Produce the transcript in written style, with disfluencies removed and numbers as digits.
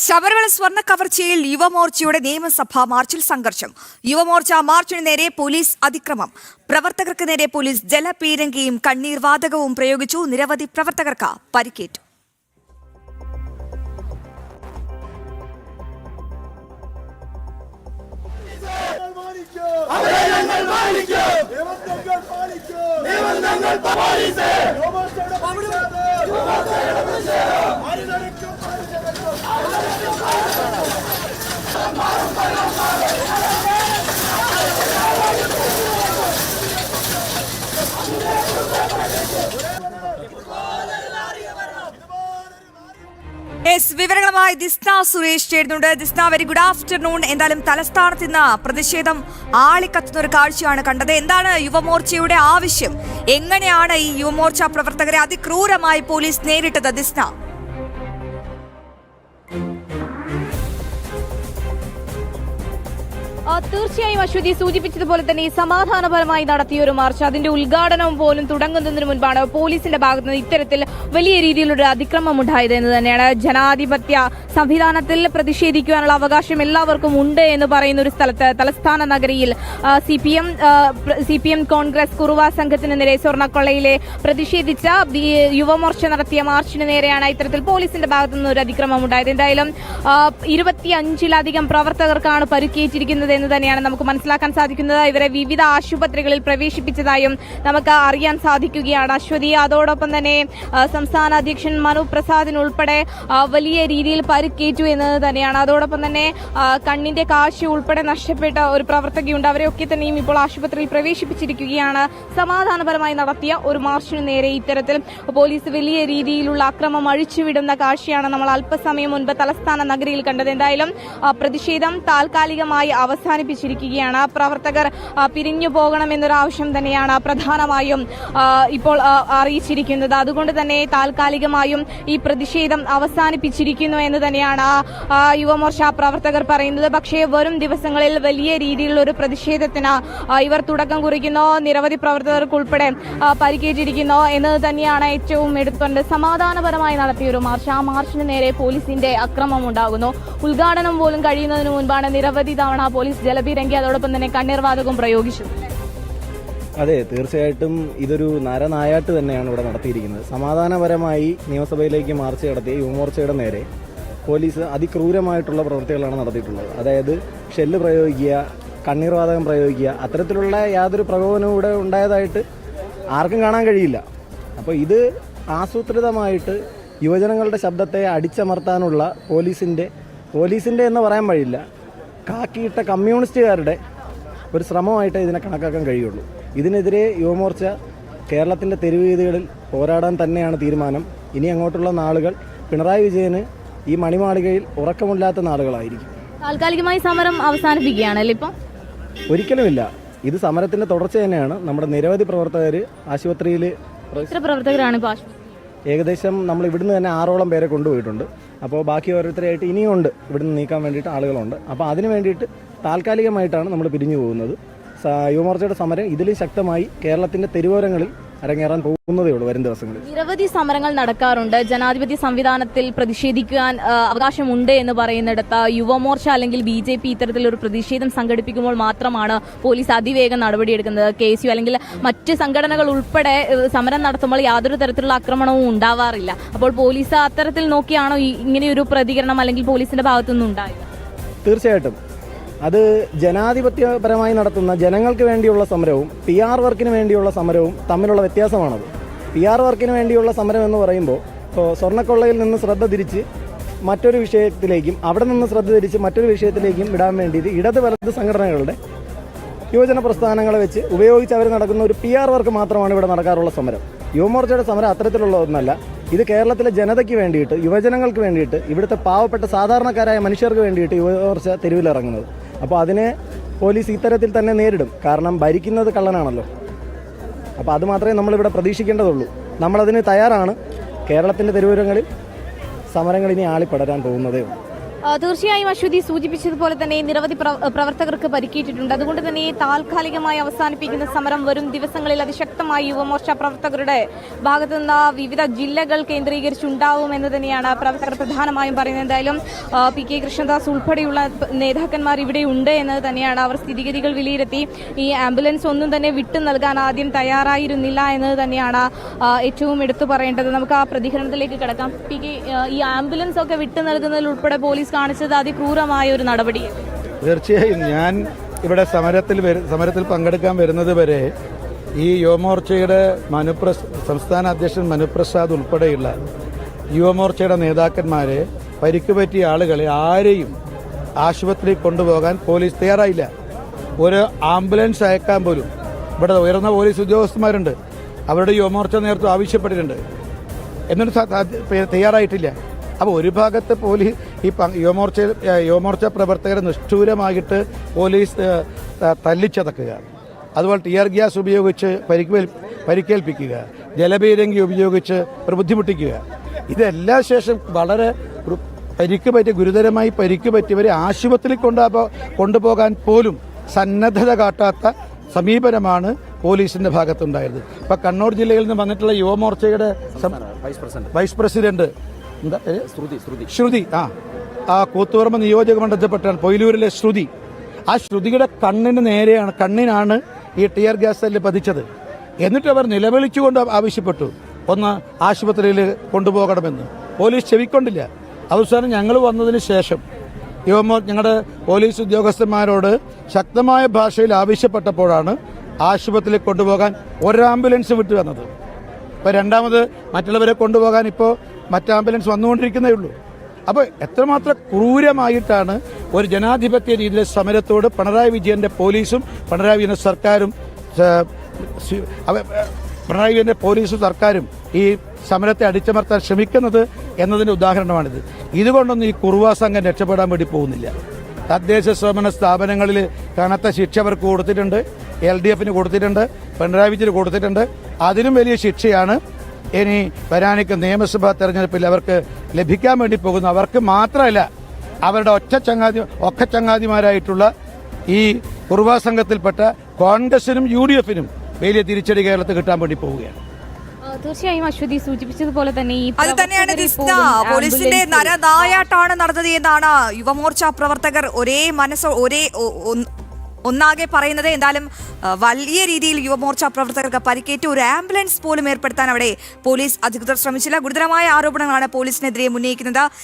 ശബരിമല സ്വർണ്ണ കവർച്ചയിൽ യുവമോർച്ചയുടെ നിയമസഭാ മാർച്ചിൽ സംഘർഷം. യുവമോർച്ച മാർച്ചിന് നേരെ പോലീസ് അതിക്രമം. പ്രവർത്തകർക്ക് നേരെ പോലീസ് ജലപീരങ്കിയും കണ്ണീർ വാതകവും പ്രയോഗിച്ചു. നിരവധി പ്രവർത്തകർക്ക് പരിക്കേറ്റു. വിവരങ്ങളുമായി ദിസ്ന സുരേഷ് ചേരുന്നുണ്ട്. Disna, very good afternoon. എന്തായാലും തലസ്ഥാനത്ത് ഇന്ന് പ്രതിഷേധം ആളിക്കത്തുന്ന ഒരു കാഴ്ചയാണ് കണ്ടത്. എന്താണ് യുവമോർച്ചയുടെ ആവശ്യം? എങ്ങനെയാണ് ഈ യുവമോർച്ച പ്രവർത്തകരെ അതിക്രൂരമായി പോലീസ് നേരിട്ടത്? ദിസ്ന. തീർച്ചയായും അശ്വതി സൂചിപ്പിച്ചതുപോലെ തന്നെ ഈ സമാധാനപരമായി നടത്തിയ ഒരു മാർച്ച്, അതിന്റെ ഉദ്ഘാടനം പോലും തുടങ്ങുന്നതിന് മുൻപാണ് പോലീസിന്റെ ഭാഗത്ത് നിന്ന് ഇത്തരത്തിൽ വലിയ രീതിയിലൊരു അതിക്രമം ഉണ്ടായത് എന്ന് തന്നെയാണ്. ജനാധിപത്യ സംവിധാനത്തിൽ പ്രതിഷേധിക്കുവാനുള്ള അവകാശം എല്ലാവർക്കും ഉണ്ട് എന്ന് പറയുന്ന ഒരു സ്ഥലത്ത് തലസ്ഥാന നഗരിയിൽ CPM കോൺഗ്രസ് കുറുവ സംഘത്തിന് നേരെ സ്വർണ്ണക്കൊള്ളയിലെ പ്രതിഷേധിച്ച യുവമോർച്ച നടത്തിയ മാർച്ചിന് നേരെയാണ് ഇത്തരത്തിൽ പോലീസിന്റെ ഭാഗത്തു നിന്ന് ഒരു അതിക്രമം ഉണ്ടായത്. എന്തായാലും 25-ലധികം പ്രവർത്തകർക്കാണ് പരിക്കേറ്റിരിക്കുന്നത് എന്ന് തന്നെയാണ് നമുക്ക് മനസ്സിലാക്കാൻ സാധിക്കുന്നത്. ഇവരെ വിവിധ ആശുപത്രികളിൽ പ്രവേശിപ്പിച്ചതായും നമുക്ക് അറിയാൻ സാധിക്കുകയാണ് അശ്വതി. അതോടൊപ്പം തന്നെ സംസ്ഥാന അധ്യക്ഷൻ മനു പ്രസാദിനുൾപ്പെടെ വലിയ രീതിയിൽ പരിക്കേറ്റു എന്നത് തന്നെയാണ്. അതോടൊപ്പം തന്നെ കണ്ണിന്റെ കാഴ്ച ഉൾപ്പെടെ നഷ്ടപ്പെട്ട ഒരു പ്രവർത്തകയുണ്ട്. അവരെയൊക്കെ തന്നെയും ഇപ്പോൾ ആശുപത്രിയിൽ പ്രവേശിപ്പിച്ചിരിക്കുകയാണ്. സമാധാനപരമായി നടത്തിയ ഒരു മാർച്ചിന് നേരെ ഇത്തരത്തിൽ പോലീസ് വലിയ രീതിയിലുള്ള അക്രമം അഴിച്ചുവിടുന്ന കാഴ്ചയാണ് നമ്മൾ അല്പസമയം മുൻപ് തലസ്ഥാന നഗരിയിൽ കണ്ടത്. എന്തായാലും പ്രതിഷേധം താൽക്കാലികമായി അവസാനിപ്പിച്ചിരിക്കുകയാണ്. പ്രവർത്തകർ പിരിഞ്ഞു പോകണമെന്നൊരു ആവശ്യം തന്നെയാണ് പ്രധാനമായും ഇപ്പോൾ അറിയിച്ചിരിക്കുന്നത്. അതുകൊണ്ട് തന്നെ താൽക്കാലികമായും ഈ പ്രതിഷേധം അവസാനിപ്പിച്ചിരിക്കുന്നു എന്ന് തന്നെയാണ് യുവമോർച്ച പ്രവർത്തകർ പറയുന്നത്. പക്ഷേ വരും ദിവസങ്ങളിൽ വലിയ രീതിയിലുള്ള ഒരു പ്രതിഷേധത്തിന് ഇവർ തുടക്കം കുറിക്കുന്നു. നിരവധി പ്രവർത്തകർക്കുൾപ്പെടെ പരിക്കേറ്റിരിക്കുന്നു എന്നത് തന്നെയാണ് ഏറ്റവും എടുത്തുകൊണ്ട് സമാധാനപരമായി നടത്തിയ ഒരു മാർച്ച്. ആ മാർച്ചിന് നേരെ പോലീസിന്റെ അക്രമം ഉണ്ടാകുന്നു. ഉദ്ഘാടനം പോലും കഴിയുന്നതിന് മുൻപാണ് നിരവധി തവണ പോലീസ് ജലപീരങ്കി അതോടൊപ്പം തന്നെ കണ്ണീർ വാതകം പ്രയോഗിച്ചു. അതെ, തീർച്ചയായിട്ടും ഇതൊരു നരനായാട്ട് തന്നെയാണ് ഇവിടെ നടത്തിയിരിക്കുന്നത്. സമാധാനപരമായി നിയമസഭയിലേക്ക് മാർച്ച് നടത്തിയ യുവമോർച്ചയുടെ നേരെ പോലീസ് അതിക്രൂരമായിട്ടുള്ള പ്രവൃത്തികളാണ് നടത്തിയിട്ടുള്ളത്. അതായത് ഷെല്ല് പ്രയോഗിക്കുക, കണ്ണീർ വാതകം പ്രയോഗിക്കുക, അത്തരത്തിലുള്ള യാതൊരു പ്രകോപനവും ഇവിടെ ഉണ്ടായതായിട്ട് ആർക്കും കാണാൻ കഴിയില്ല. അപ്പോൾ ഇത് ആസൂത്രിതമായിട്ട് യുവജനങ്ങളുടെ ശബ്ദത്തെ അടിച്ചമർത്താനുള്ള പോലീസിൻ്റെ എന്ന് പറയാൻ കഴിയില്ല, കാക്കിയിട്ട കമ്മ്യൂണിസ്റ്റുകാരുടെ ഒരു ശ്രമമായിട്ട് ഇതിനെ കണക്കാക്കാൻ കഴിയുള്ളൂ. ഇതിനെതിരെ യുവമോർച്ച കേരളത്തിൻ്റെ തെരുവീതികളിൽ പോരാടാൻ തന്നെയാണ് തീരുമാനം. ഇനി അങ്ങോട്ടുള്ള നാളുകൾ പിണറായി വിജയന് ഈ മണിമാളികയിൽ ഉറക്കമില്ലാത്ത നാളുകളായിരിക്കും. താൽക്കാലികമായി സമരം അവസാനിപ്പിക്കുകയാണല്ലോ ഇപ്പം? ഒരിക്കലുമില്ല, ഇത് സമരത്തിൻ്റെ തുടർച്ച തന്നെയാണ്. നമ്മുടെ നിരവധി പ്രവർത്തകർ ആശുപത്രിയിൽ. എത്ര പ്രവർത്തകരാണ് ഇപ്പോൾ? ഏകദേശം നമ്മൾ ഇവിടുന്ന് തന്നെ 6ഓളം പേരെ കൊണ്ടുപോയിട്ടുണ്ട്. അപ്പോൾ ബാക്കി ഓരോരുത്തരായിട്ട് ഇനിയും ഉണ്ട് ഇവിടുന്ന് നീക്കാൻ വേണ്ടിയിട്ട് ആളുകളുണ്ട്. അപ്പോൾ അതിന് വേണ്ടിയിട്ട് താൽക്കാലികമായിട്ടാണ് നമ്മൾ പിരിഞ്ഞു പോകുന്നത്. യുവമോർച്ചയുടെ സമരം ഇതിലും ശക്തമായി കേരളത്തിൻ്റെ തെരുവോരങ്ങളിൽ അരങ്ങേറാൻ പോകുന്നതേ ഉള്ളൂ വരും ദിവസങ്ങളിൽ. നിരവധി സമരങ്ങൾ നടക്കാറുണ്ട്. ജനാധിപത്യ സംവിധാനത്തിൽ പ്രതിഷേധിക്കാൻ അവകാശമുണ്ട് എന്ന് പറയുന്നിടത്ത് യുവമോർച്ച അല്ലെങ്കിൽ BJP ഇത്തരത്തിലൊരു പ്രതിഷേധം സംഘടിപ്പിക്കുമ്പോൾ മാത്രമാണ് പോലീസ് അതിവേഗം നടപടിയെടുക്കുന്നത്. KSU അല്ലെങ്കിൽ മറ്റ് സംഘടനകൾ ഉൾപ്പെടെ സമരം നടത്തുമ്പോൾ യാതൊരു തരത്തിലുള്ള ആക്രമണവും ഉണ്ടാവാറില്ല. അപ്പോൾ പോലീസ് അത്തരത്തിൽ നോക്കിയാണോ ഇങ്ങനെയൊരു പ്രതികരണം അല്ലെങ്കിൽ പോലീസിന്റെ ഭാഗത്തുനിന്ന് ഉണ്ടായത്? തീർച്ചയായിട്ടും അത് ജനാധിപത്യപരമായി നടത്തുന്ന ജനങ്ങൾക്ക് വേണ്ടിയുള്ള സമരവും PR വർക്കിന് വേണ്ടിയുള്ള സമരവും തമ്മിലുള്ള വ്യത്യാസമാണത്. PR വർക്കിന് വേണ്ടിയുള്ള സമരം എന്ന് പറയുമ്പോൾ സ്വർണ്ണക്കൊള്ളയിൽ നിന്ന് ശ്രദ്ധ തിരിച്ച് മറ്റൊരു വിഷയത്തിലേക്കും അവിടെ നിന്ന് ശ്രദ്ധ തിരിച്ച് മറ്റൊരു വിഷയത്തിലേക്കും വിടാൻ വേണ്ടിയിട്ട് ഇടത് വലത് സംഘടനകളുടെ യുവജന പ്രസ്ഥാനങ്ങളെ വെച്ച് ഉപയോഗിച്ച് അവർ നടക്കുന്ന ഒരു PR വർക്ക് മാത്രമാണ് ഇവിടെ നടക്കാറുള്ള സമരം. യുവമോർച്ചയുടെ സമരം അത്തരത്തിലുള്ള ഒന്നല്ല. ഇത് കേരളത്തിലെ ജനതയ്ക്ക് വേണ്ടിയിട്ട്, യുവജനങ്ങൾക്ക് വേണ്ടിയിട്ട്, ഇവിടുത്തെ പാവപ്പെട്ട സാധാരണക്കാരായ മനുഷ്യർക്ക് വേണ്ടിയിട്ട് യുവമോർച്ച തെരുവിലിറങ്ങുന്നത്. അപ്പോൾ അതിനെ പോലീസ് ഇത്തരത്തിൽ തന്നെ നേരിടും. കാരണം ഭരിക്കുന്നത് കള്ളനാണല്ലോ. അപ്പോൾ അത് മാത്രമേ നമ്മളിവിടെ പ്രതീക്ഷിക്കേണ്ടതുള്ളൂ. നമ്മളതിന് തയ്യാറാണ്. കേരളത്തിൻ്റെ തെരുവോരങ്ങളിൽ സമരങ്ങൾ ഇനി ആളിപ്പടരാൻ പോകുന്നതേ ഉള്ളൂ. തീർച്ചയായും അശ്വതി സൂചിപ്പിച്ചതുപോലെ തന്നെ നിരവധി പ്രവർത്തകർക്ക് പരിക്കേറ്റിട്ടുണ്ട്. അതുകൊണ്ട് തന്നെ താൽക്കാലികമായി അവസാനിപ്പിക്കുന്ന സമരം വരും ദിവസങ്ങളിൽ അതിശക്തമായി യുവമോർച്ച പ്രവർത്തകരുടെ ഭാഗത്തു നിന്ന് വിവിധ ജില്ലകൾ കേന്ദ്രീകരിച്ചുണ്ടാവുമെന്ന് തന്നെയാണ് പ്രവർത്തകർ പ്രധാനമായും പറയുന്നത്. എന്തായാലും PK കൃഷ്ണദാസ് ഉൾപ്പെടെയുള്ള നേതാക്കന്മാർ ഇവിടെ ഉണ്ട് എന്നത് തന്നെയാണ്. അവർ സ്ഥിതിഗതികൾ വിലയിരുത്തി ഈ ആംബുലൻസ് ഒന്നും തന്നെ വിട്ടു നൽകാൻ ആദ്യം തയ്യാറായിരുന്നില്ല എന്നത് തന്നെയാണ് ഏറ്റവും എടുത്തു പറയേണ്ടത്. നമുക്ക് ആ പ്രതികരണത്തിലേക്ക് കിടക്കാം. PK, ഈ ആംബുലൻസ് ഒക്കെ വിട്ടു നൽകുന്നതിൽ ഉൾപ്പെടെ പോലീസ് കാണിച്ചത് അതിക്രൂരമായ ഒരു നടപടി. തീർച്ചയായും ഞാൻ ഇവിടെ സമരത്തിൽ പങ്കെടുക്കാൻ വരുന്നത് വരെ ഈ യുവമോർച്ചയുടെ സംസ്ഥാന അധ്യക്ഷൻ മനുപ്രസാദ് ഉൾപ്പെടെയുള്ള യുവമോർച്ചയുടെ നേതാക്കന്മാരെ പരിക്ക് പറ്റിയ ആളുകളെ ആരെയും ആശുപത്രിയിൽ കൊണ്ടുപോകാൻ പോലീസ് തയ്യാറായില്ല. ഒരു ആംബുലൻസ് അയക്കാൻ പോലും ഇവിടെ ഉയർന്ന പോലീസ് ഉദ്യോഗസ്ഥന്മാരുണ്ട്, അവരുടെ യുവമോർച്ച നേതൃത്വം ആവശ്യപ്പെട്ടിട്ടുണ്ട്, എന്നിട്ട് തയ്യാറായിട്ടില്ല. അപ്പോൾ ഒരു ഭാഗത്ത് പോലീസ് ഈ യുവമോർച്ച പ്രവർത്തകരെ നിഷ്ഠൂരമായിട്ട് പോലീസ് തല്ലിച്ചതക്കുക, അതുപോലെ ടിയർ ഗ്യാസ് ഉപയോഗിച്ച് പരിക്കേൽപ്പിക്കുക, ജലപീരങ്കി ഉപയോഗിച്ച് ബുദ്ധിമുട്ടിക്കുക, ഇതെല്ലാം ശേഷം വളരെ ഗുരുതരമായി പരിക്ക് പറ്റിയവരെ ആശുപത്രിയിൽ കൊണ്ടുപോകാൻ പോലും സന്നദ്ധത കാട്ടാത്ത സമീപനമാണ് പോലീസിന്റെ ഭാഗത്തുണ്ടായത്. ഇപ്പൊ കണ്ണൂർ ജില്ലയിൽ നിന്ന് വന്നിട്ടുള്ള യുവമോർച്ചയുടെ വൈസ് പ്രസിഡന്റ് ശ്രുതി ആ കൂത്തുപറമ്പ് നിയോജക മണ്ഡലത്തിൽപ്പെട്ടാണ് പൊയിലൂരിലെ ശ്രുതി. ആ ശ്രുതിയുടെ കണ്ണിനാണ് ഈ ടിയർ ഗ്യാസ് സെല്ല് പതിച്ചത്. എന്നിട്ട് അവർ നിലവിളിച്ചുകൊണ്ട് ആവശ്യപ്പെട്ടു ഒന്ന് ആശുപത്രിയിൽ കൊണ്ടുപോകണമെന്ന്. പോലീസ് ചെവിക്കൊണ്ടില്ല. അവസാനം ഞങ്ങൾ വന്നതിന് ശേഷം ഞങ്ങളുടെ പോലീസ് ഉദ്യോഗസ്ഥന്മാരോട് ശക്തമായ ഭാഷയിൽ ആവശ്യപ്പെട്ടപ്പോഴാണ് ആശുപത്രിയിൽ കൊണ്ടുപോകാൻ ഒരു ആംബുലൻസ് വിട്ടു വന്നത്. ഇപ്പോൾ രണ്ടാമത് മറ്റുള്ളവരെ കൊണ്ടുപോകാൻ ഇപ്പോൾ മറ്റ് ആംബുലൻസ് വന്നുകൊണ്ടിരിക്കുന്നേ ഉള്ളൂ. അപ്പോൾ എത്രമാത്രം ക്രൂരമായിട്ടാണ് ഒരു ജനാധിപത്യ രീതിയിലെ സമരത്തോട് പിണറായി വിജയന്റെ പോലീസും പിണറായി വിജയന്റെ സർക്കാരും ഈ സമരത്തെ അടിച്ചമർത്താൻ ശ്രമിക്കുന്നത് എന്നതിന്റെ ഉദാഹരണമാണിത്. ഇതുകൊണ്ടൊന്നും ഈ കുറുവാ സംഘം രക്ഷപ്പെടാൻ വേണ്ടി പോകുന്നില്ല. തദ്ദേശ സ്വയംഭരണ സ്ഥാപനങ്ങളിൽ കനത്ത ശിക്ഷ അവർക്ക് കൊടുത്തിട്ടുണ്ട്, LDFന് കൊടുത്തിട്ടുണ്ട്, പിണറായി വിജയന് കൊടുത്തിട്ടുണ്ട്. അതിനും വലിയ ശിക്ഷയാണ് ഇനി വരാനിരിക്കുന്ന നിയമസഭാ തെരഞ്ഞെടുപ്പിൽ അവർക്ക് ലഭിക്കാൻ വേണ്ടി പോകുന്നു. അവർക്ക് മാത്രമല്ല, അവരുടെ ഒക്കച്ചങ്ങാതിമാരായിട്ടുള്ള ഈ കുറുവാ സംഘത്തിൽപ്പെട്ട കോൺഗ്രസിനും UDFനും വലിയ തിരിച്ചടി കേരളത്തിൽ കിട്ടാൻ വേണ്ടി പോവുകയാണ്. തീർച്ചയായും അശ്വതി സൂചിപ്പിച്ചതുപോലെ തന്നെ അത് തന്നെയാണ് പോലീസിന്റെ നരനായാട്ടാണ് നടന്നത് എന്നാണ് യുവമോർച്ച പ്രവർത്തകർ ഒന്നാകെ പറയുന്നത്. എന്തായാലും വലിയ രീതിയിൽ യുവമോർച്ച പ്രവർത്തകർക്ക് പരിക്കേറ്റ് ഒരു ആംബുലൻസ് പോലും ഏർപ്പെടുത്താൻ അവിടെ പോലീസ് അധികൃതർ ശ്രമിച്ചില്ല. ഗുരുതരമായ ആരോപണങ്ങളാണ് പോലീസിനെതിരെ ഉന്നയിക്കുന്നത്.